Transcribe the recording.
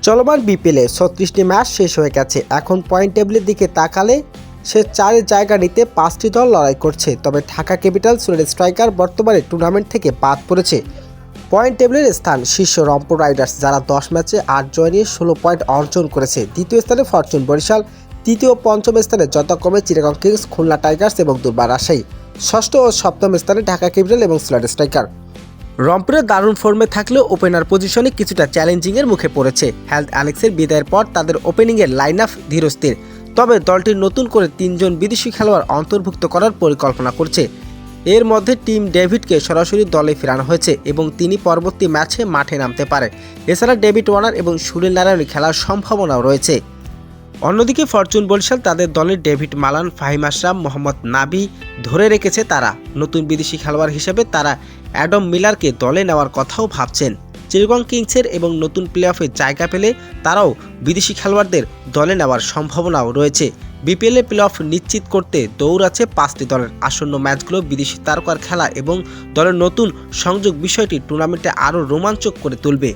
চলমান বিপিএলে ৩৬টি ম্যাচ শেষ হয়ে গেছে। এখন পয়েন্ট টেবিলের দিকে তাকালে সে 4 জায়গা নিতে 5টি দল লড়াই করছে। তবে ঢাকা ক্যাপিটালস রেড স্ট্রাইকার বর্তমানে টুর্নামেন্ট থেকে বাদ পড়েছে। পয়েন্ট টেবিলের স্থান শীর্ষ রংপুর রাইডার্স, যারা 10 ম্যাচে 8 জয় নিয়ে 16 পয়েন্ট অর্জন করেছে। দ্বিতীয় স্থানে ফরচুন বরিশাল, তৃতীয় ও পঞ্চম স্থানে যথাক্রমে চিটাগং কিংস, খুলনা টাইগার্স এবং দুর্বা রাজশাহী। ষষ্ঠ ও সপ্তম স্থানে ঢাকা ক্যাপিটাল এবং সিলেট স্ট্রাইকার। রংপুরের দারুণ ফর্মে থাকলেও ওপেনার পজিশনে কিছুটা চ্যালেঞ্জিংয়ের মুখে পড়েছে। হেলথ অ্যালেক্সের বিদায়ের পর তাদের ওপেনিংয়ের লাইন আপ ধীরস্থির। তবে দলটির নতুন করে 3 জন বিদেশি খেলোয়াড় অন্তর্ভুক্ত করার পরিকল্পনা করছে। এর মধ্যে টিম ডেভিডকে সরাসরি দলে ফেরানো হয়েছে এবং তিনি পরবর্তী ম্যাচে মাঠে নামতে পারে। এছাড়া ডেভিড ওয়ার্নার এবং সুনীল নারায়ণ খেলার সম্ভাবনাও রয়েছে। অন্যদিকে ফরচুন বরিশাল তাদের দলের ডেভিড মালান, ফাহিম আশরাফ, মোহাম্মদ নাবি ধরে রেখেছে। তারা নতুন বিদেশি খেলোয়াড় হিসেবে তারা অ্যাডম মিলারকে দলে নেওয়ার কথাও ভাবছেন। চিটাগং কিংসের এবং নতুন প্লে অফে জায়গা পেলে তারাও বিদেশি খেলোয়াড়দের দলে নেওয়ার সম্ভাবনাও রয়েছে। বিপিএলে প্লে অফ নিশ্চিত করতে দৌড় আছে 5টি দলের। আসন্ন ম্যাচগুলো বিদেশি তারকার খেলা এবং দলের নতুন সংযোগ বিষয়টি টুর্নামেন্টে আরও রোমাঞ্চক করে তুলবে।